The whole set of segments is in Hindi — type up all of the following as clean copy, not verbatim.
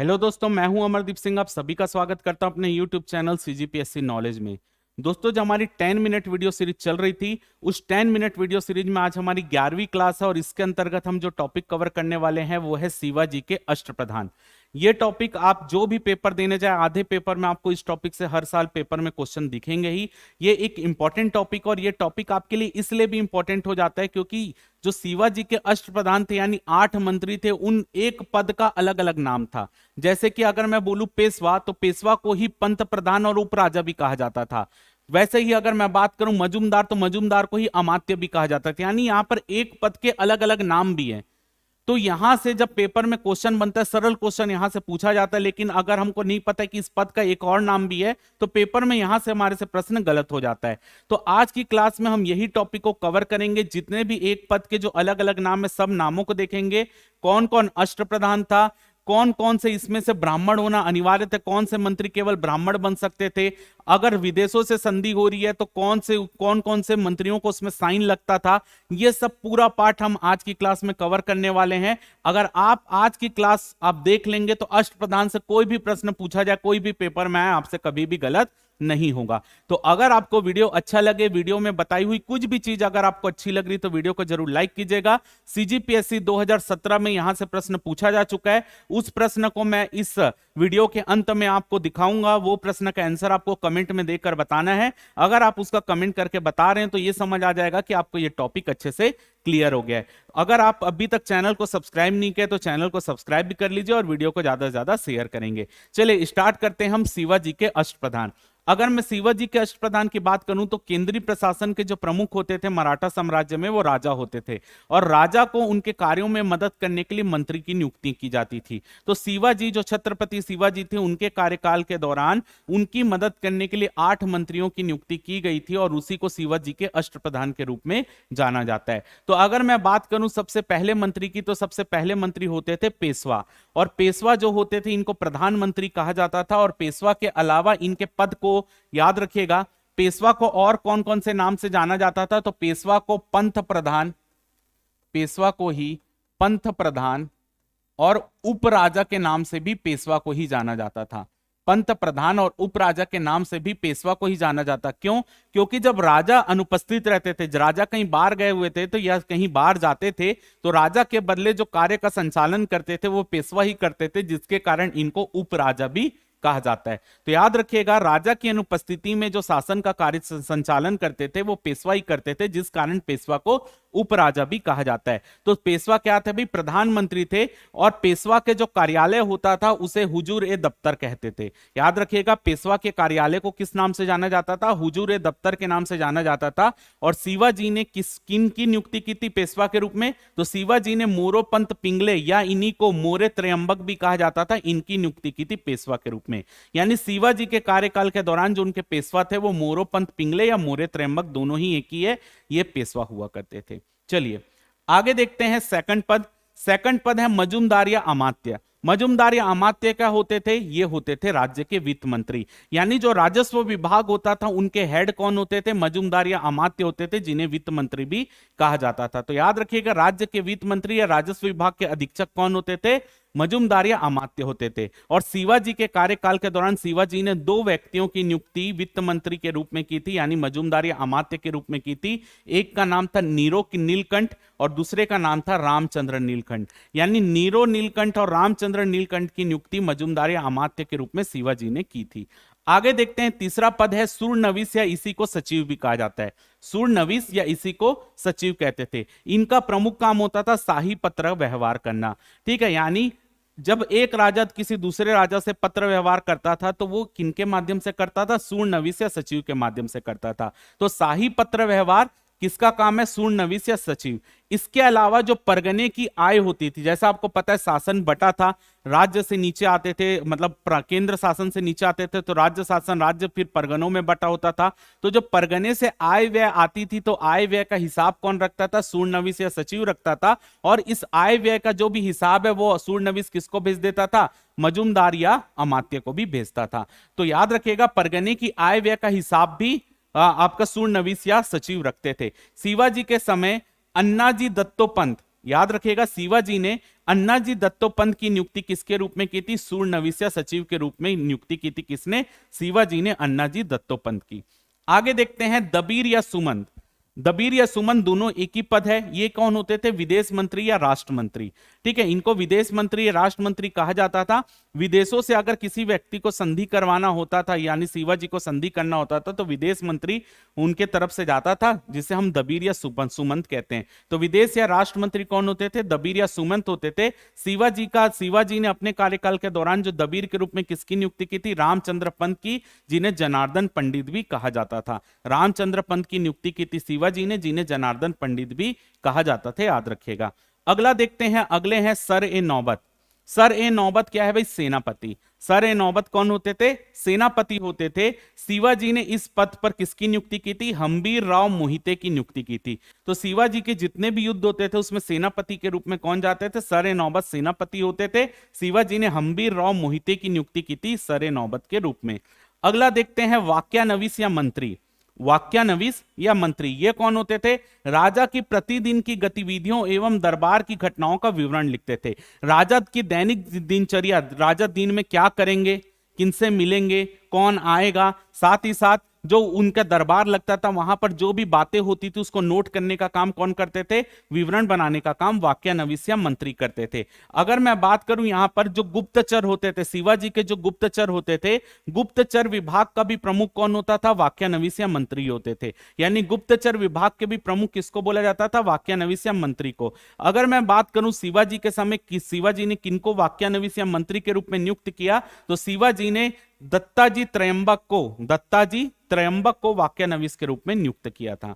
हेलो दोस्तों, मैं हूं अमरदीप सिंह। आप सभी का स्वागत करता हूं अपने यूट्यूब चैनल सीजीपीएससी नॉलेज में। दोस्तों, जो हमारी 10 मिनट वीडियो सीरीज चल रही थी, उस 10 मिनट वीडियो सीरीज में आज हमारी 11वीं क्लास है और इसके अंतर्गत हम जो टॉपिक कवर करने वाले हैं वो है शिवाजी के अष्टप्रधान। ये टॉपिक आप जो भी पेपर देने जाए, आधे पेपर में आपको इस टॉपिक से हर साल पेपर में क्वेश्चन दिखेंगे ही। ये एक इंपॉर्टेंट टॉपिक, और ये टॉपिक आपके लिए इसलिए भी इंपॉर्टेंट हो जाता है क्योंकि जो शिवाजी के अष्टप्रधान थे यानी 8 मंत्री थे, उन एक पद का अलग अलग नाम था। जैसे कि अगर मैं बोलूं पेशवा, तो पेशवा को ही पंत प्रधान और उपराजा भी कहा जाता था। वैसे ही अगर मैं बात करूं मजूमदार, तो मजूमदार को ही अमात्य भी कहा जाता था। यानी यहां पर एक पद के अलग अलग नाम भी हैं। तो यहां से जब पेपर में क्वेश्चन बनता है, सरल क्वेश्चन यहां से पूछा जाता है, लेकिन अगर हमको नहीं पता है कि इस पद का एक और नाम भी है, तो पेपर में यहां से हमारे से प्रश्न गलत हो जाता है। तो आज की क्लास में हम यही टॉपिक को कवर करेंगे। जितने भी एक पद के जो अलग अलग नाम है, सब नामों को देखेंगे। कौन कौन अष्टप्रधान था, कौन कौन से इसमें से ब्राह्मण होना अनिवार्य थे, कौन से मंत्री केवल ब्राह्मण बन सकते थे, अगर विदेशों से संधि हो रही है तो कौन कौन से मंत्रियों को उसमें साइन लगता था। ये सब पूरा पार्ट हम आज की क्लास में कवर करने वाले हैं। अगर आप आज की क्लास आप देख लेंगे तो अष्टप्रधान से कोई भी प्रश्न पूछा जाए, कोई भी पेपर में आए, आपसे कभी भी गलत नहीं होगा। तो अगर आपको वीडियो अच्छा लगे, वीडियो में बताई हुई कुछ भी चीज अगर आपको अच्छी लग रही, तो वीडियो को जरूर लाइक कीजिएगा। सीजीपीएससी 2017 में यहां से प्रश्न पूछा जा चुका है, उस प्रश्न को मैं इस वीडियो के अंत में आपको दिखाऊंगा। वो प्रश्न का आंसर आपको कमेंट में देकर बताना है। अगर आप उसका कमेंट करके बता रहे हैं तो यह समझ आ जाएगा कि आपको यह टॉपिक अच्छे से क्लियर हो गया है। अगर आप अभी तक चैनल को सब्सक्राइब नहीं किया तो चैनल को सब्सक्राइब भी कर लीजिए और वीडियो को ज्यादा से ज्यादा शेयर करेंगे। चलिए स्टार्ट करते हैं हम शिवाजी के अष्टप्रधान। अगर मैं शिवाजी के अष्टप्रधान की बात करूं तो केंद्रीय प्रशासन के जो प्रमुख होते थे मराठा साम्राज्य में, वो राजा होते थे, और राजा को उनके कार्यों में मदद करने के लिए मंत्री की नियुक्ति की जाती थी। तो शिवाजी, जो छत्रपति शिवाजी थे, उनके कार्यकाल के दौरान उनकी मदद करने के लिए 8 मंत्रियों की नियुक्ति की गई थी, और उसी को शिवाजी के अष्टप्रधान के रूप में जाना जाता है। तो अगर मैं बात करूं सबसे पहले मंत्री की, तो सबसे पहले मंत्री होते थे पेशवा, और पेशवा जो होते थे इनको प्रधानमंत्री कहा जाता था। और पेशवा के अलावा इनके पद को याद रखिएगा, पेशवा को और कौन कौन से नाम से जाना जाता था, तो पेशवा को पंथ प्रधान, पेशवा को ही पंथ प्रधान और उपराजा के नाम से भी पेशवा को ही जाना जाता था। पंत प्रधान और उपराजा के नाम से भी पेशवा को ही जाना जाता। क्यों? क्योंकि जब राजा अनुपस्थित रहते थे, राजा कहीं बाहर गए हुए थे, तो या कहीं बाहर जाते थे, तो राजा के बदले जो कार्य का संचालन करते थे वो पेशवा ही करते थे, जिसके कारण इनको उपराजा भी कहा जाता है। तो याद रखिएगा, राजा की अनुपस्थिति में जो शासन का कार्य संचालन करते थे वो पेशवा ही करते थे, जिस कारण पेशवा को उपराजा भी कहा जाता है। तो पेशवा क्या थे भाई? प्रधानमंत्री थे, और पेशवा के जो कार्यालय होता था उसे हुजूर ए दफ्तर कहते थे। याद रखिएगा, पेशवा के कार्यालय को किस नाम से जाना जाता था? हुजूर ए दफ्तर के नाम से जाना जाता था। और शिवाजी ने किन की नियुक्ति की थी पेशवा के रूप में? तो शिवाजी ने मोरोपंत पिंगले, या इन्हीं को मोरे त्रयंबक भी कहा जाता था, इनकी नियुक्ति की थी पेशवा के रूप में। यानी शिवाजी के कार्यकाल के दौरान जो उनके पेशवा थे वो मोरोपंत पिंगले या मोरे त्रयंबक, दोनों ही एक ही है, ये पेशवा हुआ करते थे। चलिए आगे देखते हैं सेकंड पद। सेकंड पद है मजूमदार या अमात्य। मजूमदार या अमात्य क्या होते थे? ये होते थे राज्य के वित्त मंत्री। यानी जो राजस्व विभाग होता था उनके हेड कौन होते थे? मजूमदार या अमात्य होते थे, जिन्हें वित्त मंत्री भी कहा जाता था। तो याद रखिएगा, राज्य के वित्त मंत्री या राजस्व विभाग के अधीक्षक कौन होते थे? मजूमदार या अमात्य होते थे। और शिवाजी के कार्यकाल के दौरान शिवाजी ने 2 व्यक्तियों की नियुक्ति वित्त मंत्री के रूप में की थी, यानी मजूमदार या अमात्य के रूप में की थी। एक का नाम था नीरो नीलकंठ और दूसरे का नाम था रामचंद्र नीलकंठ। यानी नीरो नीलकंठ और रामचंद्र नीलकंठ की नियुक्ति मजूमदार या अमात्य के रूप में शिवाजी ने की थी। आगे देखते हैं, तीसरा पद है सूरनवीस, या इसी को सचिव भी कहा जाता है। सूरनवीस या इसी को सचिव कहते थे। इनका प्रमुख काम होता था शाही पत्र व्यवहार करना। ठीक है, यानी जब एक राजा किसी दूसरे राजा से पत्र व्यवहार करता था तो वो किनके माध्यम से करता था? सूरनवीस या सचिव के माध्यम से करता था। तो शाही पत्र व्यवहार किसका काम है? सूरनवीस या सचिव। इसके अलावा जो परगने की आय होती थी, जैसा आपको पता है शासन बटा था, राज्य से नीचे आते थे, मतलब केंद्र शासन से नीचे आते थे, तो राज्य शासन, राज्य फिर परगनों में बटा होता था। तो जो परगने से आय व्यय आती थी, तो आय व्यय का हिसाब कौन रखता था? सूरनवीस या सचिव रखता था। और इस आय व्यय का जो भी हिसाब है वो सूरनवीस किसको भेज देता था? मजूमदार या अमात्य को भी भेजता था। तो याद रखिएगा, परगने की आय व्यय का हिसाब भी आपका सूरनवीस या सचिव रखते थे। शिवाजी के समय अन्नाजी दत्तोपंत, याद रखिएगा, शिवाजी ने अन्नाजी दत्तोपंत की नियुक्ति किसके रूप में की थी? सूरनविसिया सचिव के रूप में नियुक्ति की थी। किसने? शिवाजी ने अन्नाजी दत्तोपंत की। आगे देखते हैं दबीर या सुमंत। दबीर या सुमंत दोनों एक ही पद है। ये कौन होते थे? विदेश मंत्री या राष्ट्र मंत्री। ठीक है, इनको विदेश मंत्री या राष्ट्र मंत्री कहा जाता था। विदेशों से अगर किसी व्यक्ति को संधि करवाना होता था, यानी शिवाजी को संधि करना होता था, तो विदेश मंत्री उनके तरफ से जाता था, जिसे हम दबीर या सुमंत कहते हैं। तो विदेश या राष्ट्र मंत्री कौन होते थे? दबीर या सुमंत होते थे। शिवाजी ने अपने कार्यकाल के दौरान जो दबीर के रूप में किसकी नियुक्ति की थी? रामचंद्र पंत की, जिन्हें जनार्दन पंडित भी कहा जाता था। रामचंद्र पंत की नियुक्ति की थी शिवाजी ने, जिन्हें जनार्दन पंडित भी कहा जाता था, याद रखिएगा। अगला देखते हैं, अगले हैं सर ए नौबत। सर ए नौबत क्या है भाई? सेनापति। सर ए नौबत कौन होते थे? सेनापति होते थे। शिवाजी ने इस पद पर किसकी नियुक्ति की थी? हम्बीर राव मोहिते की नियुक्ति की थी। तो शिवाजी के जितने भी युद्ध होते थे उसमें सेनापति के रूप में कौन जाते थे? सर ए नौबत सेनापति होते थे। शिवाजी ने हम्बीर राव मोहिते की नियुक्ति की थी सर ए नौबत के रूप में। अगला देखते हैं वाक्यानवीस या मंत्री। वाक्यानवीस या मंत्री ये कौन होते थे? राजा की प्रतिदिन की गतिविधियों एवं दरबार की घटनाओं का विवरण लिखते थे। राजा की दैनिक दिनचर्या, राजा दिन में क्या करेंगे, किनसे मिलेंगे, कौन आएगा, साथ ही साथ जो उनका दरबार लगता था वहां पर जो भी बातें होती थी उसको नोट करने का काम कौन करते थे? विवरण बनाने का काम वाक्यानवीस या मंत्री करते थे। अगर मैं बात करूं यहां पर जो गुप्तचर होते थे, शिवाजी के जो गुप्तचर होते थे, गुप्तचर विभाग का भी प्रमुख कौन होता था? वाक्यानवीस या मंत्री होते थे। यानी गुप्तचर विभाग के भी प्रमुख किसको बोला जाता था? वाक्यानवीस या मंत्री को। अगर मैं बात करूं शिवाजी के समय शिवाजी ने किनको वाक्यानवीस या मंत्री के रूप में नियुक्त किया, तो शिवाजी ने दत्ताजी त्रयंबक को वाक्यानवीस के रूप में नियुक्त किया था।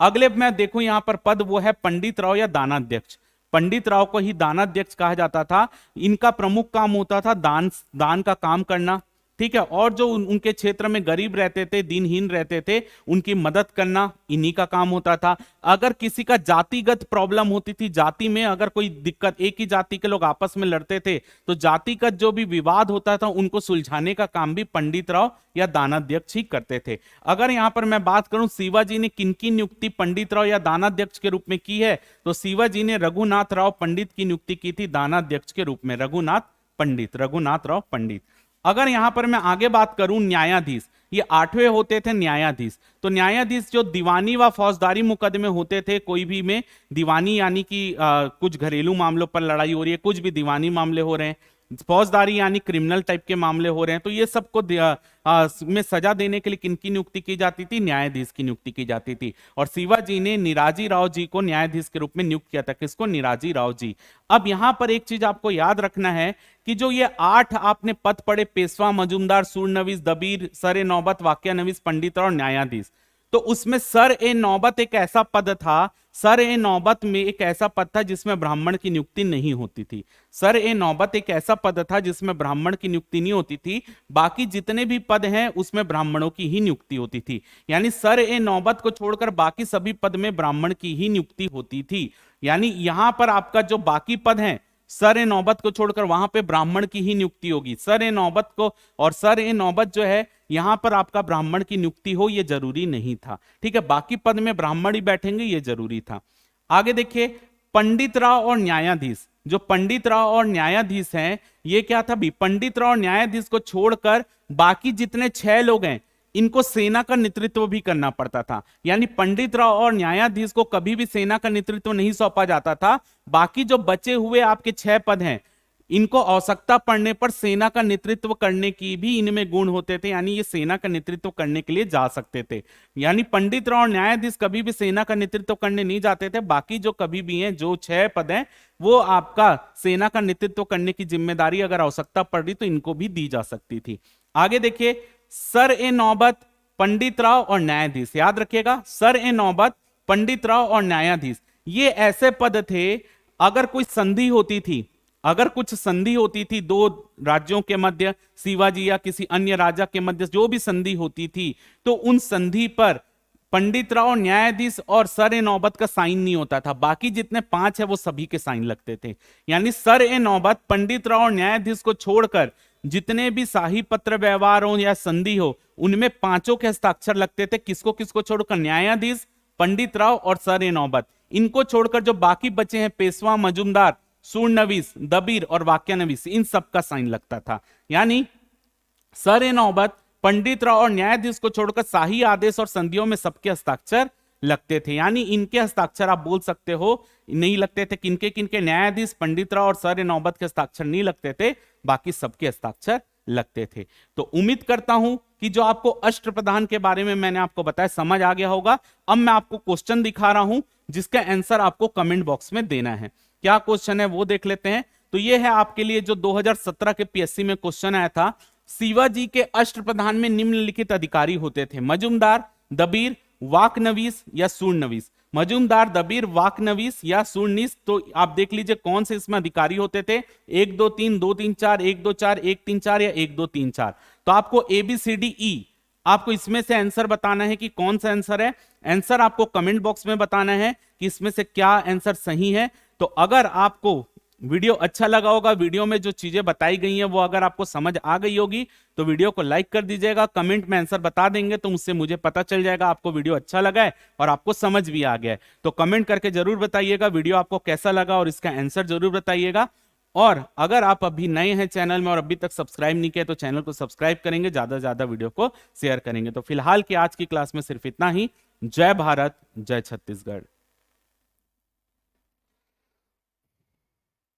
अगले मैं देखूं यहां पर पद, वो है पंडित राव या दानाध्यक्ष। पंडित राव को ही दानाध्यक्ष कहा जाता था। इनका प्रमुख काम होता था दान का काम करना। ठीक है, और जो उनके क्षेत्र में गरीब रहते थे, दीनहीन रहते थे, उनकी मदद करना इन्हीं का काम होता था। अगर किसी का जातिगत प्रॉब्लम होती थी, जाति में अगर कोई दिक्कत, एक ही जाति के लोग आपस में लड़ते थे, तो जातिगत जो भी विवाद होता था उनको सुलझाने का काम भी पंडित राव या दानाध्यक्ष ही करते थे। अगर यहां पर मैं बात करूं शिवाजी ने किनकी नियुक्ति पंडित राव या दानाध्यक्ष के रूप में की है, तो शिवाजी ने रघुनाथ राव पंडित की नियुक्ति की थी दानाध्यक्ष के रूप में। रघुनाथ राव पंडित। अगर यहां पर मैं आगे बात करूं न्यायाधीश, ये 8वें होते थे न्यायाधीश। तो न्यायाधीश जो दीवानी व फौजदारी मुकदमे होते थे, कोई भी में दीवानी यानी कि कुछ घरेलू मामलों पर लड़ाई हो रही है, कुछ भी दीवानी मामले हो रहे हैं, फौजदारी यानी क्रिमिनल टाइप के मामले हो रहे हैं, तो ये सबको में सजा देने के लिए किनकी नियुक्ति की जाती थी? न्यायाधीश की नियुक्ति की जाती थी। और शिवाजी ने निराजी राव जी को न्यायाधीश के रूप में नियुक्त किया था। किसको? निराजी राव जी। अब यहां पर एक चीज आपको याद रखना है कि जो ये 8 आपने पद पढ़े, पेशवा, मजूमदार, सूरनवीस, दबीर, सर ए नौबत, वाक्यानवीस, पंडित और न्यायाधीश, तो उसमें सर ए नौबत एक ऐसा पद था, सर ए नौबत में एक ऐसा पद था जिसमें ब्राह्मण की नियुक्ति नहीं होती थी। सर ए नौबत एक ऐसा पद था जिसमें ब्राह्मण की नियुक्ति नहीं होती थी। बाकी जितने भी पद हैं उसमें ब्राह्मणों की ही नियुक्ति होती थी। यानी सर ए नौबत को छोड़कर बाकी सभी पद में ब्राह्मण की ही नियुक्ति होती थी। यानी यहां पर आपका जो बाकी पद हैं, सर ए नौबत को छोड़कर वहां पे ब्राह्मण की ही नियुक्ति होगी। सर ए नौबत को, और सर ए नौबत जो है यहां पर आपका ब्राह्मण की नियुक्ति हो ये जरूरी नहीं था। ठीक है, बाकी पद में ब्राह्मण ही बैठेंगे ये जरूरी था। आगे देखिए पंडित राव और न्यायाधीश। जो पंडित राव और न्यायाधीश हैं ये क्या था भी? पंडित राव और न्यायाधीश को छोड़कर बाकी जितने 6 लोग हैं इनको सेना का नेतृत्व भी करना पड़ता था। यानी पंडित राव और न्यायाधीश को कभी भी सेना का नेतृत्व नहीं सौंपा जाता था। बाकी जो बचे हुए आपके 6 पद हैं इनको आवश्यकता पड़ने पर सेना का नेतृत्व करने की भी इनमें गुण होते थे। यानी ये सेना का नेतृत्व करने के लिए जा सकते थे। यानी पंडित राव और न्यायाधीश कभी भी सेना का नेतृत्व करने नहीं जाते थे। बाकी जो कभी भी हैं, जो 6 पद हैं, वो आपका सेना का नेतृत्व करने की जिम्मेदारी अगर आवश्यकता पड़ रही तो इनको भी दी जा सकती थी। आगे देखिए सर ए नौबत, पंडित राव और न्यायाधीश। याद रखिएगा सर ए नौबत, पंडित राव और न्यायाधीश ये ऐसे पद थे, अगर कोई संधि होती थी, अगर कुछ संधि होती थी 2 राज्यों के मध्य, शिवाजी या किसी अन्य राजा के मध्य जो भी संधि होती थी, तो उन संधि पर पंडित राव, न्यायाधीश और सर ए नौबत का साइन नहीं होता था। बाकी जितने 5 है वो सभी के साइन लगते थे। यानी सर ए नौबत, पंडित राव और न्यायाधीश को छोड़कर जितने भी शाही पत्र व्यवहार हो या संधि हो उनमें 5 के हस्ताक्षर लगते थे। किसको किसको छोड़कर? न्यायाधीश, पंडित राव और सर ए नौबत, इनको छोड़कर जो बाकी बचे हैं पेशवा, मजूमदार, सूरनवीस, दबीर और वाक्यानवीस, इन सबका साइन लगता था। यानी सर ए नौबत, पंडित राव और न्यायाधीश को छोड़कर शाही आदेश और संधियों में सबके हस्ताक्षर लगते थे। यानी इनके हस्ताक्षर आप बोल सकते हो नहीं लगते थे, किनके किनके, न्यायाधीश, पंडित राव और सर ए नौबत के हस्ताक्षर नहीं लगते थे, बाकी सबके हस्ताक्षर लगते थे। तो उम्मीद करता हूं कि जो आपको अष्टप्रधान के बारे में मैंने आपको बताया समझ आ गया होगा। अब मैं आपको क्वेश्चन दिखा रहा हूं जिसका आंसर आपको कमेंट बॉक्स में देना है। क्या क्वेश्चन है वो देख लेते हैं। तो ये है आपके लिए जो 2017 के पीएससी में क्वेश्चन आया था, शिवाजी के अष्टप्रधान में निम्नलिखित अधिकारी होते थे, मजूमदार, दबीर, वाकनवीस या सूरनवीस। मजूमदार, दबीर, वाकनवीस या सूरनीस। तो आप देख लीजिए कौन से इसमें अधिकारी होते थे, 1 2 3 2 3 4, 1 2 4 1 3 4 या 1 2 3 4। तो आपको ABCDE आपको इसमें से आंसर बताना है कि कौन सा आंसर है। आंसर आपको कमेंट बॉक्स में बताना है कि इसमें से क्या आंसर सही है। तो अगर आपको वीडियो अच्छा लगा होगा, वीडियो में जो चीजें बताई गई हैं वो अगर आपको समझ आ गई होगी तो वीडियो को लाइक कर दीजिएगा, कमेंट में आंसर बता देंगे तो मुझसे मुझे पता चल जाएगा आपको वीडियो अच्छा लगा है और आपको समझ भी आ गया है। तो कमेंट करके जरूर बताइएगा वीडियो आपको कैसा लगा और इसका आंसर जरूर बताइएगा। और अगर आप अभी नए हैं चैनल में और अभी तक सब्सक्राइब नहीं किया तो चैनल को सब्सक्राइब करेंगे, ज्यादा से ज्यादा वीडियो को शेयर करेंगे। तो फिलहाल की आज की क्लास में सिर्फ इतना ही। जय भारत, जय छत्तीसगढ़।